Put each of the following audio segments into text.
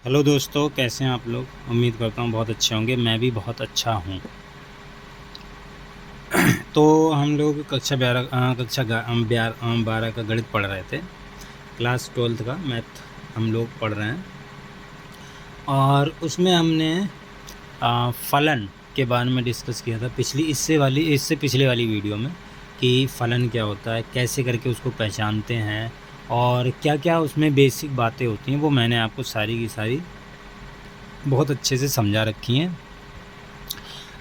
Hello दोस्तों, कैसे हैं आप लोग। उम्मीद करता हूँ बहुत अच्छे होंगे। मैं भी बहुत अच्छा हूँ। तो हम लोग कक्षा 12 का गणित पढ़ रहे थे। क्लास 12 का मैथ हम लोग पढ़ रहे हैं और उसमें हमने फलन के बारे में डिस्कस किया था इससे पिछले वाली वीडियो में कि फलन क्या होता है, कैसे करके उसको पहचानते हैं और क्या क्या उसमें बेसिक बातें होती हैं। वो मैंने आपको सारी की सारी बहुत अच्छे से समझा रखी हैं।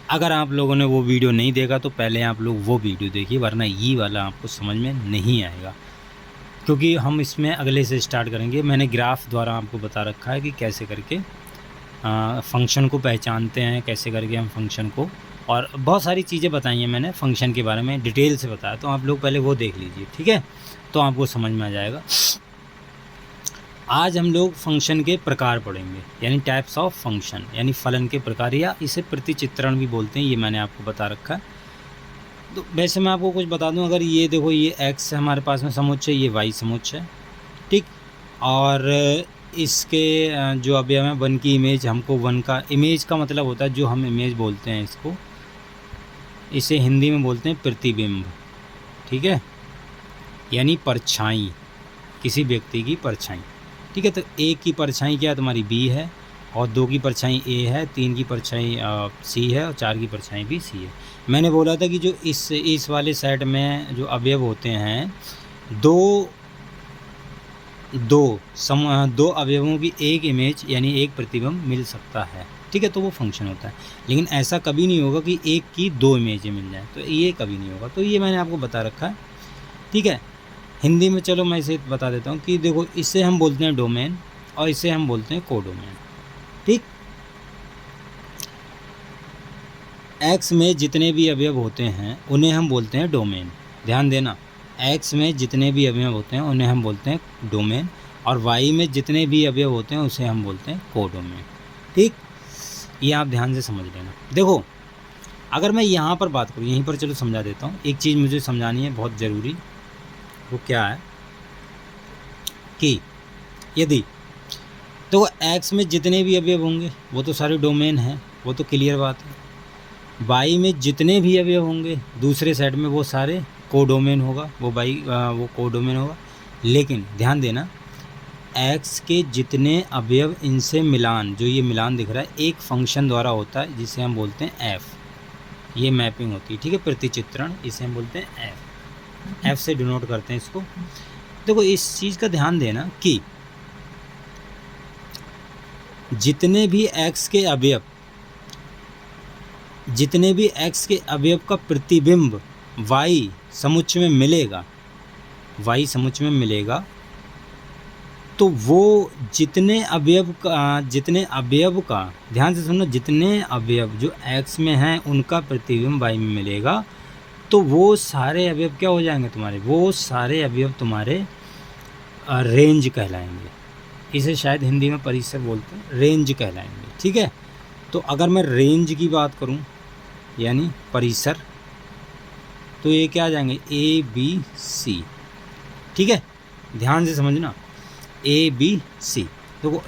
अगर आप लोगों ने वो वीडियो नहीं देखा तो पहले आप लोग वो वीडियो देखिए, वरना ये वाला आपको समझ में नहीं आएगा, क्योंकि हम इसमें अगले से स्टार्ट करेंगे। मैंने ग्राफ द्वारा आपको बता रखा है कि कैसे करके फंक्शन को पहचानते हैं, कैसे करके हम फंक्शन को, और बहुत सारी चीज़ें बताई हैं मैंने फंक्शन के बारे में डिटेल से बताया। तो आप लोग पहले वो देख लीजिए, ठीक है, तो आपको समझ में आ जाएगा। आज हम लोग फंक्शन के प्रकार पढ़ेंगे, यानी टाइप्स ऑफ फंक्शन, यानी फलन के प्रकार, या इसे प्रतिचित्रण भी बोलते हैं। ये मैंने आपको बता रखा है। तो वैसे मैं आपको कुछ बता दूं, अगर ये देखो, ये x है हमारे पास में समुच्चय, ये y समुच्चय, ठीक। और इसके जो अवयव है, वन की इमेज, हमको वन का इमेज का मतलब होता है, जो हम इमेज बोलते हैं इसको, इसे हिंदी में बोलते हैं प्रतिबिंब, ठीक है, यानी परछाई, किसी व्यक्ति की परछाई, ठीक है। तो एक की परछाई क्या है, तुम्हारी b है, और 2 की परछाई a है, 3 की परछाई c है, और 4 की परछाई भी c है। मैंने बोला था कि जो इस वाले सेट में जो अवयव होते हैं, दो अवयवों की एक इमेज यानी एक प्रतिबिंब मिल सकता है, ठीक है, तो वो फंक्शन होता है। लेकिन ऐसा कभी नहीं होगा कि एक की 2 इमेजें मिल जाए, तो ये कभी नहीं होगा। तो ये मैंने आपको बता रखा है, ठीक है। हिंदी में चलो मैं इसे बता देता हूँ कि देखो, इसे हम बोलते हैं डोमेन और इसे हम बोलते हैं कोडोमेन, ठीक। एक्स में जितने भी अवयव होते हैं उन्हें हम बोलते हैं डोमेन। ध्यान देना, एक्स में जितने भी अवयव होते हैं उन्हें हम बोलते हैं डोमेन, और वाई में जितने भी अवयव होते हैं उसे हम बोलते हैं कोडोमेन, ठीक। ये आप ध्यान से समझ लेना। देखो, अगर मैं यहाँ पर बात करूँ, यहीं पर चलो समझा देता हूँ। एक चीज़ मुझे समझानी है बहुत ज़रूरी, वो क्या है कि यदि तो एक्स में जितने भी अवयव होंगे वो तो सारे डोमेन हैं, वो तो क्लियर बात है। वाई में जितने भी अवयव होंगे दूसरे सेट में वो सारे कोडोमेन होगा, वो कोडोमेन होगा। लेकिन ध्यान देना, एक्स के जितने अवयव, इनसे मिलान, जो ये मिलान दिख रहा है, एक फंक्शन द्वारा होता है जिसे हम बोलते हैं एफ। ये मैपिंग होती है, ठीक है, प्रतिचित्रण, इसे हम बोलते हैं एफ से डिनोट करते हैं इसको। देखो, इस चीज़ का ध्यान देना कि जितने भी एक्स के अवयव का प्रतिबिंब वाई समुच्चय में मिलेगा, तो वो जितने अवयव का ध्यान से सुनना, जितने अवयव जो एक्स में हैं उनका प्रतिबिंब वाई में मिलेगा, तो वो सारे अवयव क्या हो जाएंगे तुम्हारे, वो सारे अवयव तुम्हारे रेंज कहलाएंगे। इसे शायद हिंदी में परिसर बोलते हैं, रेंज कहलाएंगे, ठीक है। तो अगर मैं रेंज की बात करूं, यानी परिसर, तो ये क्या आ जाएंगे, ए बी सी, ठीक है। ध्यान से समझना, ए बी सी। देखो,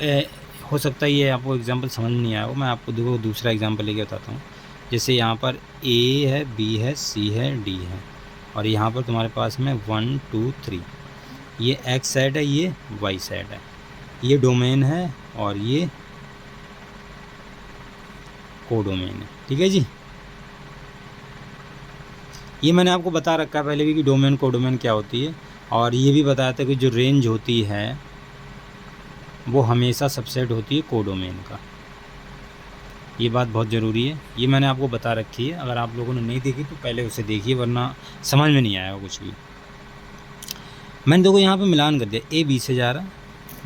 हो सकता है ये आपको एग्जांपल समझ नहीं आया हो, मैं आपको देखो दूसरा एग्जांपल लेके बताता हूँ। जैसे यहाँ पर ए है, बी है, सी है, डी है, और यहाँ पर तुम्हारे पास में 1 2 3, ये एक्स साइड है, ये वाई साइड है, ये डोमेन है और ये कोडोमेन है, ठीक है जी। ये मैंने आपको बता रखा है पहले भी कि डोमेन कोडोमेन क्या होती है, और ये भी बताया था कि जो रेंज होती है वो हमेशा सबसेट होती है कोडोमेन का। ये बात बहुत ज़रूरी है, ये मैंने आपको बता रखी है। अगर आप लोगों ने नहीं देखी तो पहले उसे देखिए, वरना समझ में नहीं आएगा कुछ भी। मैंने देखो यहाँ पे मिलान कर दिया, ए बी से जा रहा,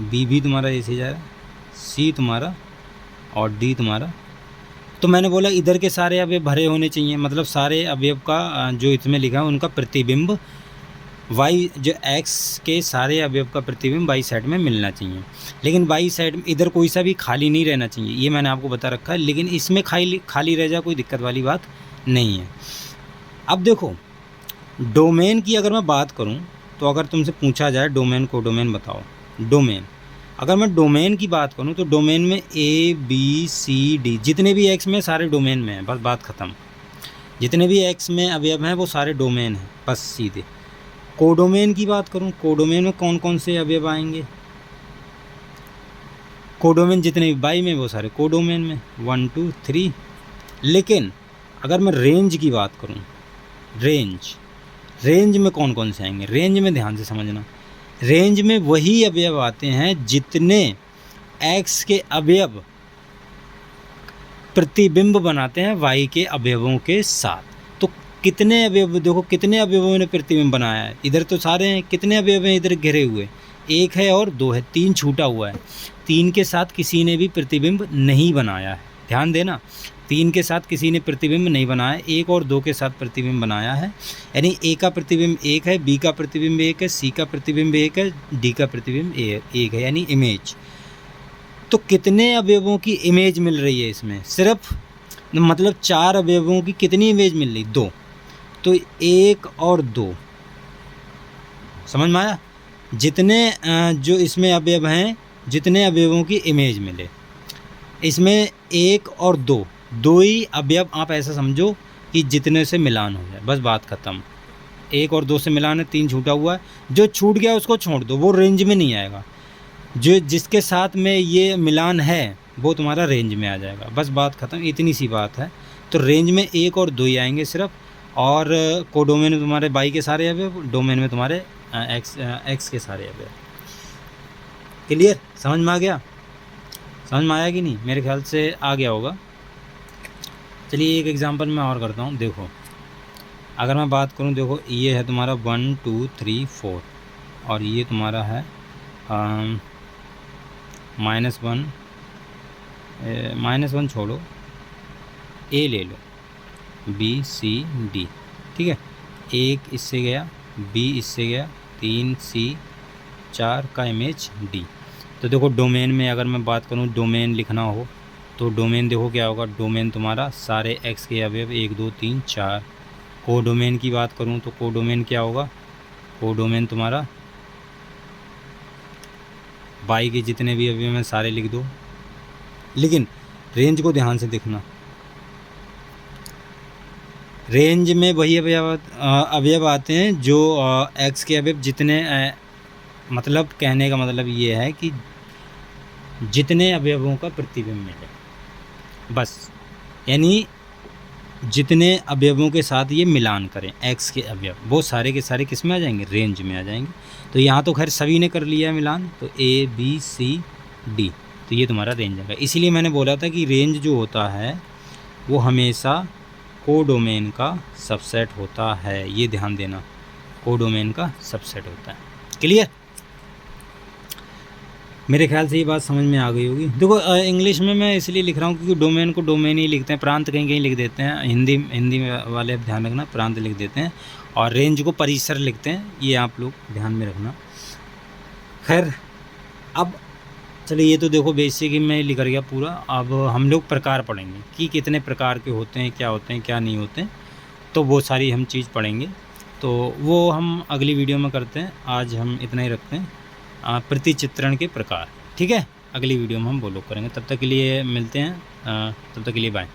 बी भी तुम्हारा ए से जा रहा, सी तुम्हारा और डी तुम्हारा। तो मैंने बोला इधर के सारे अवयव भरे होने चाहिए, मतलब सारे अवयव का जो इसमें लिखा है उनका प्रतिबिंब वाई, जो एक्स के सारे अवयव का प्रतिबिंब वाई साइड में मिलना चाहिए। लेकिन वाई साइड में इधर कोई सा भी खाली नहीं रहना चाहिए, ये मैंने आपको बता रखा है। लेकिन इसमें खाली रह जाए कोई दिक्कत वाली बात नहीं है। अब देखो, डोमेन की अगर मैं बात करूं, तो अगर तुमसे पूछा जाए डोमेन को डोमेन बताओ, डोमेन, अगर मैं डोमेन की बात करूं तो डोमेन में ए बी सी डी जितने भी एक्स में सारे डोमेन में हैं, बस बात ख़त्म। जितने भी एक्स में अवयव हैं वो सारे डोमेन हैं, बस सीधे। कोडोमेन की बात करूं, कोडोमेन में कौन कौन से अवयव आएंगे? कोडोमेन जितने भी बाई में वो सारे कोडोमेन में 1 2 3। लेकिन अगर मैं रेंज की बात करूं, रेंज में कौन कौन से आएंगे? रेंज में ध्यान से समझना, रेंज में वही अवयव आते हैं जितने एक्स के अवयव प्रतिबिंब बनाते हैं वाई के अवयवों के साथ। तो कितने अवयव, देखो कितने अवयवों ने प्रतिबिंब बनाया है? इधर तो सारे हैं, कितने अवयव हैं इधर घिरे हुए? एक है और दो है, 3 छूटा हुआ है। 3 के साथ किसी ने भी प्रतिबिंब नहीं बनाया है, ध्यान देना। 3 के साथ किसी ने प्रतिबिंब नहीं बनाया, 1 और 2 के साथ प्रतिबिंब बनाया है। यानी ए का प्रतिबिंब 1 है, बी का प्रतिबिंब 1 है, सी का प्रतिबिंब 1 है, डी का प्रतिबिंब 1 है, यानी इमेज। तो कितने अवयवों की इमेज मिल रही है इसमें? सिर्फ मतलब 4 अवयवों की कितनी इमेज मिल रही? 2। तो 1 और 2, समझ में आया? जितने जो इसमें अवयव हैं, जितने अवयवों की इमेज मिले, इसमें 1 और 2 ही अवयव, आप ऐसा समझो कि जितने से मिलान हो जाए, बस बात ख़त्म। 1 और 2 से मिलान है, 3 छूटा हुआ है, जो छूट गया उसको छोड़ दो, वो रेंज में नहीं आएगा। जो जिसके साथ में ये मिलान है वो तुम्हारा रेंज में आ जाएगा, बस बात ख़त्म, इतनी सी बात है। तो रेंज में 1 और 2 ही आएंगे सिर्फ, और कोडोमेन में तुम्हारे बाई के सारे अवयव, डोमेन में तुम्हारे एक्स के सारे अवयव। क्लियर? समझ में आ गया? समझ में आया कि नहीं? मेरे ख्याल से आ गया होगा। चलिए एक एग्जांपल मैं और करता हूँ। देखो अगर मैं बात करूँ, देखो ये है तुम्हारा 1 2 3 4, और ये तुम्हारा है -1 छोड़ो, ए ले लो, बी सी डी, ठीक है। 1 इससे गया, बी इससे गया, 3 सी, 4 का इमेज डी। तो देखो डोमेन में अगर मैं बात करूं, डोमेन लिखना हो तो डोमेन देखो क्या होगा? डोमेन तुम्हारा सारे एक्स के अवयव 1 2 3 4। कोडोमेन की बात करूं तो कोडोमेन क्या होगा? कोडोमेन तुम्हारा बाई के जितने भी अवयव हैं सारे लिख दो। लेकिन रेंज को ध्यान से देखना, रेंज में वही अवयव आते हैं जो एक्स के अवयव जितने मतलब कहने का मतलब ये है कि जितने अवयवों का प्रतिबिंब मिले, बस। यानी जितने अवयवों के साथ ये मिलान करें एक्स के अवयव, वो सारे के सारे किस में आ जाएंगे? रेंज में आ जाएंगे। तो यहाँ तो खैर सभी ने कर लिया है मिलान, तो ए बी सी डी, तो ये तुम्हारा रेंज आएगा। इसीलिए मैंने बोला था कि रेंज जो होता है वो हमेशा कोडोमेन का सबसेट होता है, ये ध्यान देना, कोडोमेन का सबसेट होता है। क्लियर? मेरे ख्याल से ये बात समझ में आ गई होगी। देखो इंग्लिश में मैं इसलिए लिख रहा हूँ क्योंकि डोमेन को डोमेन ही लिखते हैं, प्रांत कहीं कहीं लिख देते हैं, हिंदी वाले ध्यान रखना, प्रांत लिख देते हैं, और रेंज को परिसर लिखते हैं, ये आप लोग ध्यान में रखना। खैर अब चलिए, ये तो देखो बेसिक ही मैं लिख गया पूरा। अब हम लोग प्रकार पढ़ेंगे कि कितने प्रकार के होते हैं, क्या होते हैं, क्या नहीं होते हैं, तो वो सारी हम चीज़ पढ़ेंगे। तो वो हम अगली वीडियो में करते हैं, आज हम इतना ही रखते हैं। प्रतिचित्रण के प्रकार, ठीक है? अगली वीडियो में हम वो लोग करेंगे। तब तक के लिए मिलते हैं, तब तक के लिए बाय।